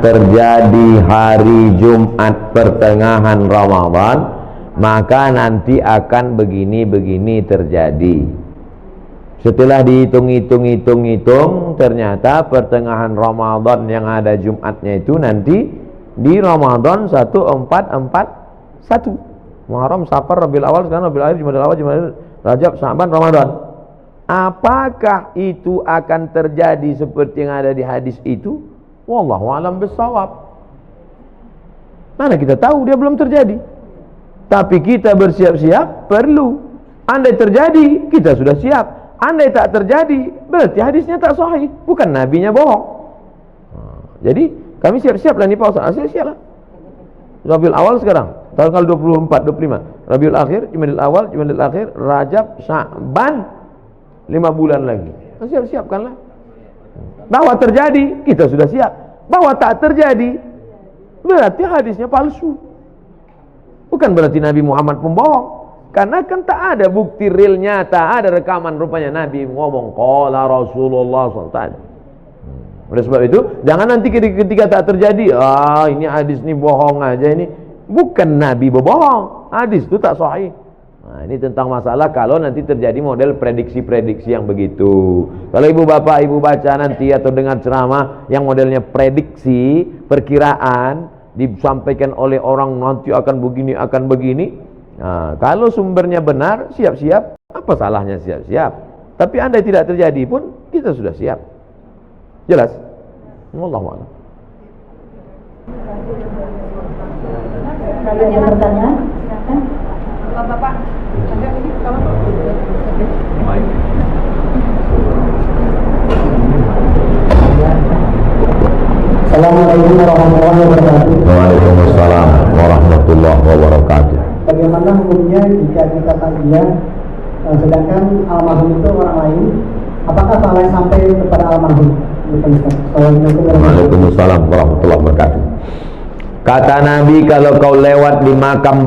terjadi hari Jumat pertengahan Ramadan, maka nanti akan begini-begini terjadi. Setelah dihitung-hitung, ternyata pertengahan Ramadan yang ada Jumatnya itu nanti di Ramadan 1441. Muharram, Safar, Rabiul Awal, sekarang Rabiul Akhir, Jumadil Awal, Jumadil, Rajab, Sya'ban, Ramadan. Apakah itu akan terjadi seperti yang ada di hadis itu? Wallahu a'lam bissawab. Mana kita tahu, dia belum terjadi. Tapi kita bersiap-siap perlu. Andai terjadi, kita sudah siap. Andai tak terjadi, berarti hadisnya tak sahih, bukan nabinya bohong. Jadi kami siap-siap lah nih Pak Ustaz. Siap-siap lah. Rabiul Awal sekarang, tanggal 24, 25. Rabiul Akhir, Jumadil Awal, Jumadil Akhir, Rajab, Sya'ban, 5 bulan lagi. Siap-siapkanlah. Bahwa terjadi, kita sudah siap. Bahwa tak terjadi, berarti hadisnya palsu. Bukan berarti Nabi Muhammad pembohong. Karena kan tak ada bukti real nyata, ada rekaman rupanya Nabi ngomong qala Rasulullah SAW. Oleh sebab itu, jangan nanti ketika tak terjadi, ini hadis ini bohong aja ini. Bukan Nabi berbohong, hadis itu tak sahih. Nah, ini tentang masalah kalau nanti terjadi model prediksi-prediksi yang begitu. Kalau ibu bapak ibu baca nanti atau dengar ceramah yang modelnya prediksi, perkiraan, disampaikan oleh orang nanti akan begini. Nah, kalau sumbernya benar, siap-siap. Apa salahnya siap-siap? Tapi andai tidak terjadi pun, kita sudah siap. Jelas? Wallahu a'lam. Ada yang bertanya? Bapak. Assalamualaikum warahmatullahi wabarakatuh. Waalaikumsalam warahmatullahi wabarakatuh. Bagaimana hukumnya jika kita takziah sedangkan almarhum itu orang lain, apakah pahalanya sampai kepada almarhum? Waalaikumsalam warahmatullahi wabarakatuh. Kata Nabi, kalau kau lewat di makam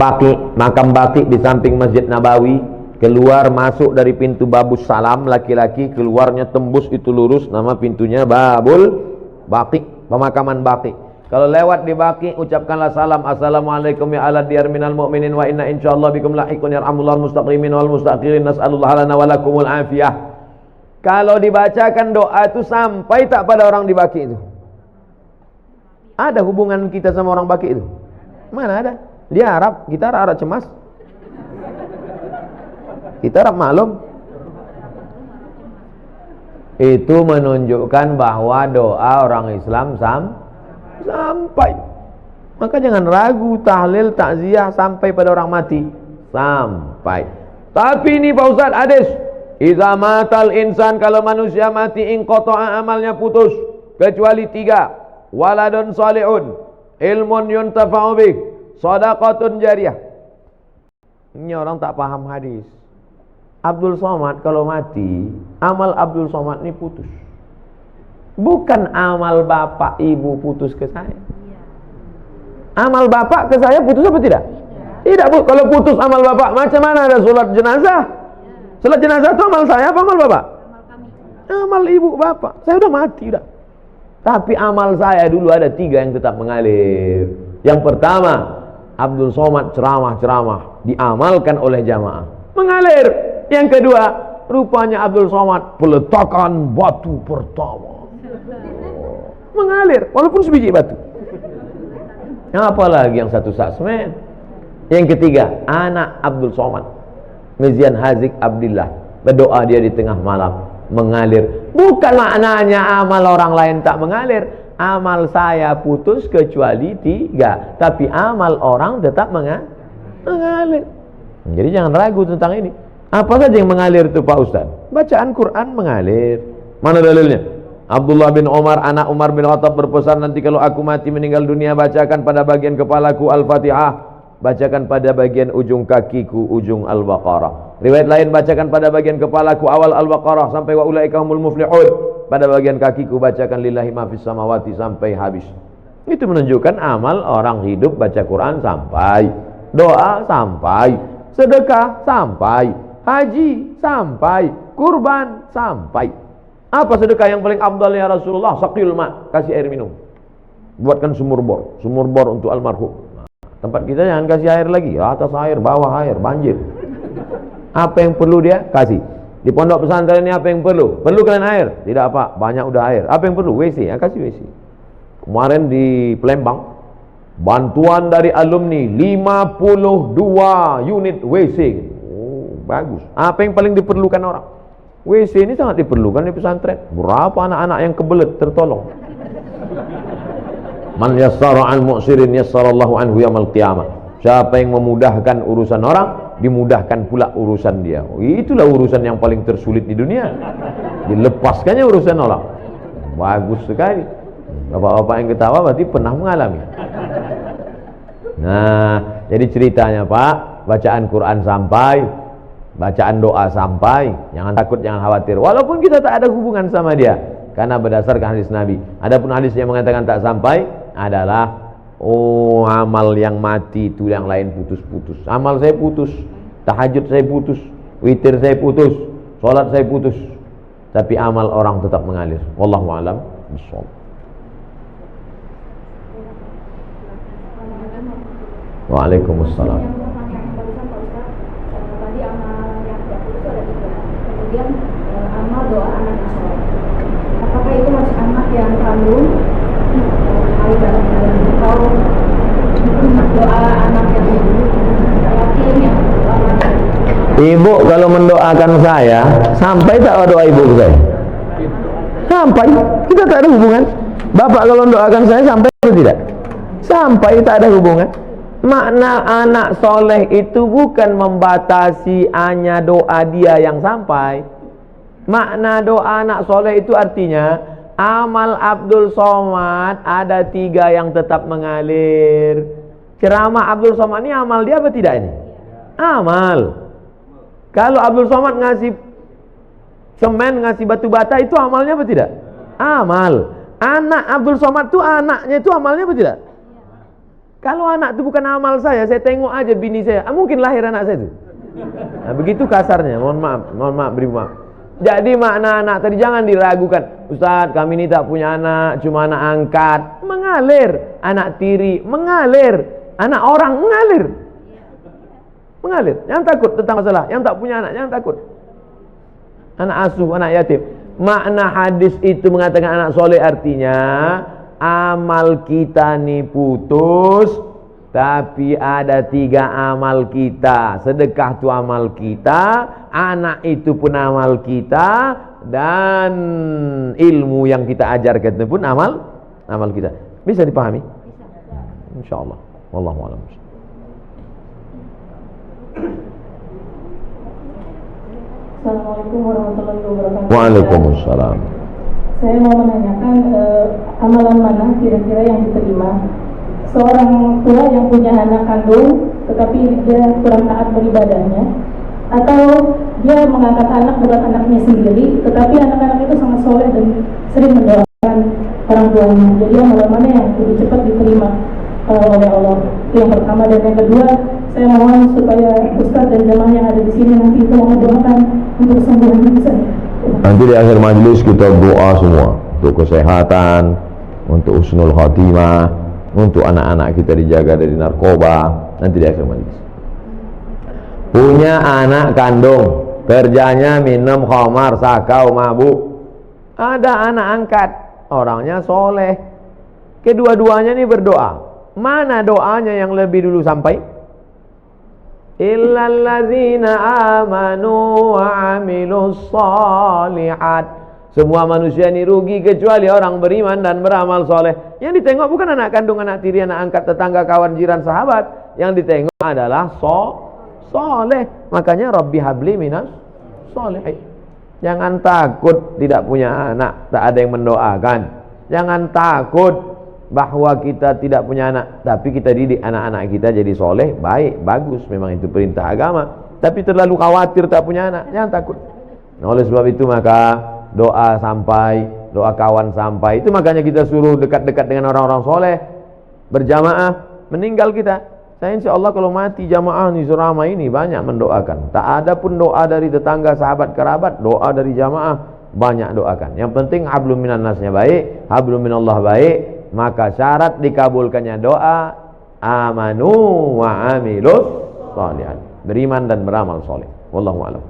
Baqi di samping Masjid Nabawi, keluar masuk dari pintu Babus Salam, laki-laki keluarnya tembus itu lurus, nama pintunya Babul Baqi, pemakaman Baqi. Kalau lewat di Baqi, ucapkanlah salam, assalamualaikum ya ala diyar minal mu'minin wa inna insyaallah bikum lahiqun yarhamullah mustaqimin wal mustaqirin nas'alullah lana wa lakumul afiyah. Kalau dibacakan doa itu sampai tak pada orang di Baqi itu? Ada hubungan kita sama orang Baqi itu? Mana ada? Dia Arab, kita Arab cemas. Kita Arab maklum. Itu menunjukkan bahwa doa orang Islam sampai. Maka jangan ragu, tahlil, takziah sampai pada orang mati. Sampai. Tapi ini Pak Ustaz, hadis. Idza matal insan, kalau manusia mati, inqata'a amalnya putus. Kecuali 3. Waladun salihun, ilmun yuntafa'u bih, shadaqatun jariyah. Ini orang tak paham hadis. Abdul Somad kalau mati, amal Abdul Somad ini putus. Bukan amal bapak ibu putus ke saya. Amal bapak ke saya putus apa tidak? Tidak, Bu. Kalau putus amal bapak, macam mana ada sholat jenazah? Sholat jenazah itu amal saya apa amal bapak? Amal ibu bapak. Saya udah mati dah. Tapi amal saya dulu ada 3 yang tetap mengalir. Yang pertama, Abdul Somad ceramah-ceramah diamalkan oleh jamaah, mengalir. Yang kedua, rupanya Abdul Somad peletakan batu pertama, mengalir walaupun sebiji batu. Apalagi yang satu sasmen. Yang ketiga, anak Abdul Somad, Mizian Hazik Abdillah, berdoa dia di tengah malam, mengalir. Bukan maknanya amal orang lain tak mengalir. Amal saya putus kecuali 3, tapi amal orang tetap mengalir. Jadi jangan ragu tentang ini. Apa saja yang mengalir itu Pak Ustaz? Bacaan Quran mengalir. Mana dalilnya? Abdullah bin Umar, anak Umar bin Khattab berpesan, nanti kalau aku mati meninggal dunia, bacakan pada bagian kepalaku Al-Fatihah, bacakan pada bagian ujung kakiku ujung Al-Baqarah. Riwayat lain, bacakan pada bagian kepalaku awal Al-Baqarah sampai wa ulaika humul muflihun. Pada bagian kakiku bacakan lillahi ma fis samawati sampai habis. Itu menunjukkan amal orang hidup baca Quran sampai, doa sampai, sedekah sampai, haji sampai, kurban sampai. Apa sedekah yang paling afdal ya Rasulullah? Saqil ma, kasih air minum. buatkan sumur bor untuk almarhum. Tempat kita jangan kasih air lagi, atas air, bawah air, banjir. Apa yang perlu dia kasih. Di pondok pesantren ini apa yang perlu? Perlu kalian air? Tidak apa, banyak udah air. Apa yang perlu? WC, ya kasih WC. Kemarin di Palembang, bantuan dari alumni 52 unit WC. Oh, bagus. Apa yang paling diperlukan orang? WC ini sangat diperlukan di pesantren. Berapa anak-anak yang kebelet tertolong? Man yassara an mu'sirin yassarallahu anhu yaumil qiyamah. Siapa yang memudahkan urusan orang, dimudahkan pula urusan dia. Itulah urusan yang paling tersulit di dunia. Dilepaskannya urusan orang. Bagus sekali. Bapak-bapak yang ketawa berarti pernah mengalami. Nah, jadi ceritanya Pak, bacaan Quran sampai, bacaan doa sampai, jangan takut, jangan khawatir. Walaupun kita tak ada hubungan sama dia, karena berdasarkan hadis Nabi. Adapun hadis yang mengatakan tak sampai adalah amal yang mati itu yang lain putus-putus. Amal saya putus, tahajud saya putus, witir saya putus, sholat saya putus, tapi amal orang tetap mengalir. Wallahu a'lam bishawab. Waalaikumsalam. Tadi amal yang tidak putus ada 3. Kemudian amal doa anak yang soleh. Apakah itu masih anak yang kandung? Atau doa anak yang yatim yang Ibu kalau mendoakan saya, sampai tak doa ibu saya? Sampai. Kita tak ada hubungan. Bapak kalau mendoakan saya sampai atau tidak? Sampai, tak ada hubungan. Makna anak soleh itu bukan membatasi hanya doa dia yang sampai. Makna doa anak soleh itu artinya amal Abdul Somad ada 3 yang tetap mengalir. Ceramah Abdul Somad ini amal dia apa tidak ini? Amal. Kalau Abdul Somad ngasih semen, ngasih batu bata, itu amalnya apa tidak? Amal. Anak Abdul Somad itu anaknya itu amalnya apa tidak? Kalau anak itu bukan amal saya tengok aja bini saya, mungkin lahir anak saya itu. Nah, begitu kasarnya, mohon maaf, beri maaf. Jadi makna anak tadi jangan diragukan. Ustaz, kami ini tak punya anak, cuma anak angkat. Mengalir. Anak tiri, mengalir. Anak orang, mengalir. Mengalir. Jangan takut tentang masalah. Yang tak punya anak, jangan takut. Anak asuh, anak yatim. Makna hadis itu mengatakan anak soleh artinya amal kita nih putus, tapi ada 3 amal kita. Sedekah itu amal kita, anak itu pun amal kita, dan ilmu yang kita ajarkan itu pun amal kita. Bisa dipahami? Insyaallah. Wallahu a'lam. Assalamualaikum warahmatullahi wabarakatuh. Waalaikumsalam. Saya mau menanyakan amalan mana kira-kira yang diterima seorang tua yang punya anak kandung tetapi dia kurang taat beribadahnya, atau dia mengangkat anak bukan anaknya sendiri tetapi anak-anak itu sangat soleh dan sering mendoakan orang tuanya. Jadi amalan mana yang lebih cepat diterima oleh Allah? Itu yang pertama. Dan yang kedua, saya mohon supaya Ustaz dan jamaah yang ada di sini nanti itu mendoakan untuk kesembuhan bisa. Nanti di akhir majlis kita doa semua untuk kesehatan, untuk husnul khatimah, untuk anak-anak kita dijaga dari narkoba. Nanti di akhir majlis. Punya anak kandung, kerjanya minum khamar, sakau, mabuk. Ada anak angkat, orangnya soleh. Kedua-duanya ini berdoa. Mana doanya yang lebih dulu sampai? Illalladzina amanu wa amilus shalihat. Semua manusia ini rugi kecuali orang beriman dan beramal soleh. Yang ditengok bukan anak kandung, anak tiri, anak angkat, tetangga, kawan, jiran, sahabat. Yang ditengok adalah soleh. Makanya Rabbi habli minas sholihin. Jangan takut tidak punya anak, tak ada yang mendoakan. Jangan takut bahwa kita tidak punya anak, tapi kita didik anak-anak kita jadi soleh, baik, bagus, memang itu perintah agama. Tapi terlalu khawatir tak punya anak, jangan takut. Nah, oleh sebab itu maka doa sampai, doa kawan sampai. Itu makanya kita suruh dekat-dekat dengan orang-orang soleh, berjamaah. Meninggal kita, saya insya Allah kalau mati jamaah nih selama ini banyak mendoakan. Tak ada pun doa dari tetangga, sahabat, kerabat, doa dari jamaah banyak doakan. Yang penting hablum minan nasnya baik, hablum minallah baik. maka syarat dikabulkannya doa amanu wa amilus sholihat, beriman dan beramal soleh. Wallahu a'lam.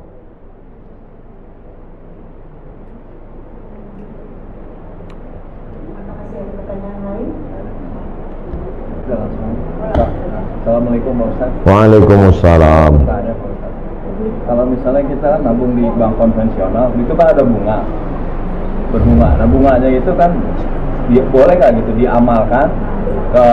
Assalamualaikum Pak Ustaz. Waalaikumsalam. Tanya Pak Ustaz, kalau misalnya kita nabung di bank konvensional, itu kan ada bunga, berbunga. Nah bunganya itu kan boleh nggak gitu diamalkan ke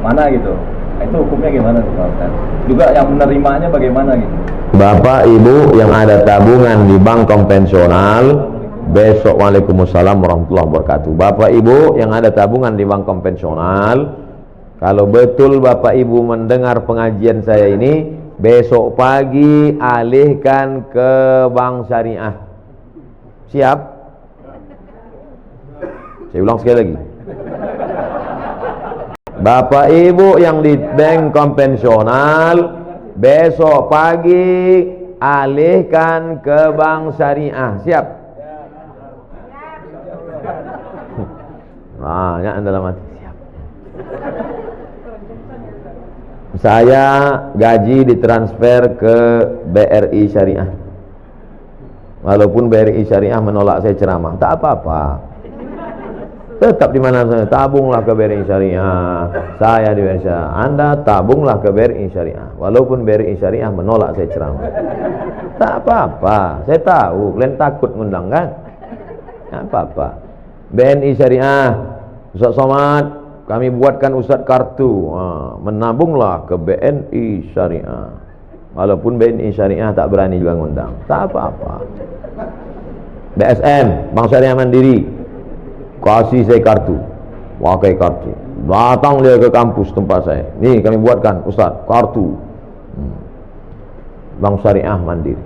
mana gitu? Nah, itu hukumnya gimana tuh Pak Ustaz? Juga yang menerimanya bagaimana gitu? Bapak Ibu yang ada tabungan di bank konvensional, besok waalaikumsalam warahmatullahi wabarakatuh. Bapak Ibu yang ada tabungan di bank konvensional, kalau betul Bapak Ibu mendengar pengajian saya ini, besok pagi alihkan ke bank syariah. Siap? Saya ulang sekali lagi. Bapak Ibu yang di bank konvensional, besok pagi alihkan ke bank syariah. Siap? Banyak dalam hati. Siap. Saya gaji ditransfer ke BRI Syariah. Walaupun BRI Syariah menolak saya ceramah, tak apa-apa. Tetap di mana saya, tabunglah ke BRI Syariah. Saya di BRI Syariah. Anda tabunglah ke BRI Syariah. Walaupun BRI Syariah menolak saya ceramah, tak apa-apa. Saya tahu kalian takut ngundang kan? Tak apa-apa. BNI Syariah, Ustaz Somad, kami buatkan Ustaz kartu, menabunglah ke BNI Syariah. Walaupun BNI Syariah tak berani juga ngundang, tak apa-apa. BSN, Bank Syariah Mandiri, kasih saya kartu, pakai kartu. Datang dia ke kampus tempat saya, nih kami buatkan Ustaz kartu Bank Syariah Mandiri.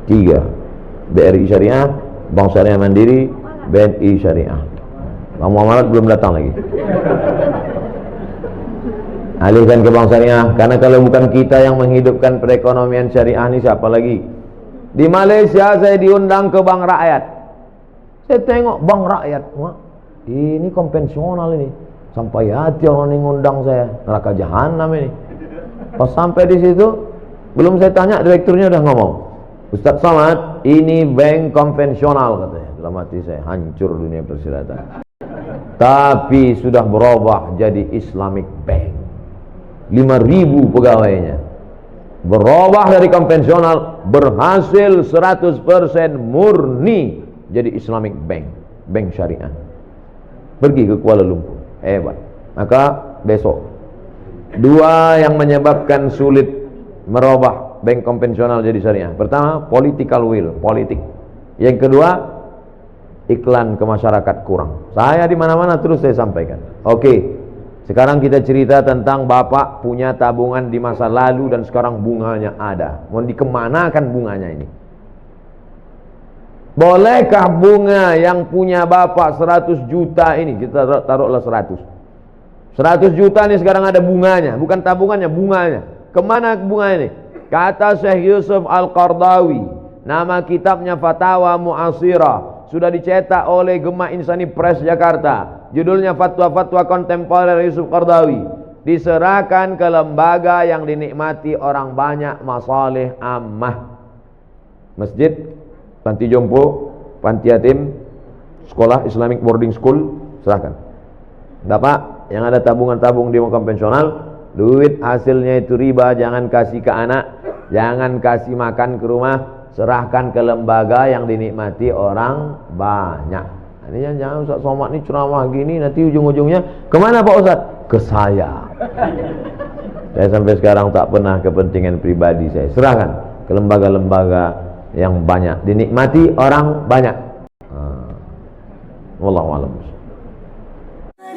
3 BRI Syariah, Bank Syariah Mandiri, BNI Syariah. Bang Muhammad belum datang lagi. Alihkan ke bank syariah, karena kalau bukan kita yang menghidupkan perekonomian syariah ini, siapa lagi? Di Malaysia saya diundang ke bank rakyat. Saya tengok bank rakyat, wah, ini konvensional ini. Sampai hati orang ini ngundang saya, neraka jahanam ini. Pas sampai di situ, belum saya tanya, direkturnya udah ngomong, Ustaz Somad, ini bank konvensional katanya. Dalam hati saya, hancur dunia persilatan. Tapi sudah berubah jadi Islamic Bank. 5.000 pegawainya. Berubah dari konvensional, berhasil 100% murni jadi Islamic Bank, bank syariah. Pergi ke Kuala Lumpur. Hebat. Maka besok, 2 yang menyebabkan sulit merubah bank konvensional jadi syariah. Pertama, political will, politik. Yang kedua, iklan ke masyarakat kurang. Saya di mana-mana terus saya sampaikan. Oke, sekarang kita cerita tentang Bapak punya tabungan di masa lalu dan sekarang bunganya ada. Mau dikemanakan bunganya ini? Bolehkah bunga yang punya Bapak 100 juta ini, kita taruhlah 100 juta ini sekarang ada bunganya, bukan tabungannya, bunganya. Kemana bunga ini? Kata Syekh Yusuf Al-Qardawi, nama kitabnya Fatawa Mu'asirah, sudah dicetak oleh Gema Insani Press Jakarta. Judulnya Fatwa-Fatwa Kontemporer Yusuf Qardawi. Diserahkan ke lembaga yang dinikmati orang banyak, masalih ammah. Masjid, panti jompo, panti yatim, sekolah Islamic boarding school, serahkan. Bapak yang ada tabungan-tabung di bank konvensional, duit hasilnya itu riba, jangan kasih ke anak, jangan kasih makan ke rumah, serahkan ke lembaga yang dinikmati orang banyak. Ini jangan Ustaz Somad ini ceramah gini, nanti ujung-ujungnya kemana Pak Ustaz? Ke saya. Saya sampai sekarang tak pernah kepentingan pribadi saya. Serahkan ke lembaga-lembaga yang banyak dinikmati orang banyak. Wallahu a'lam.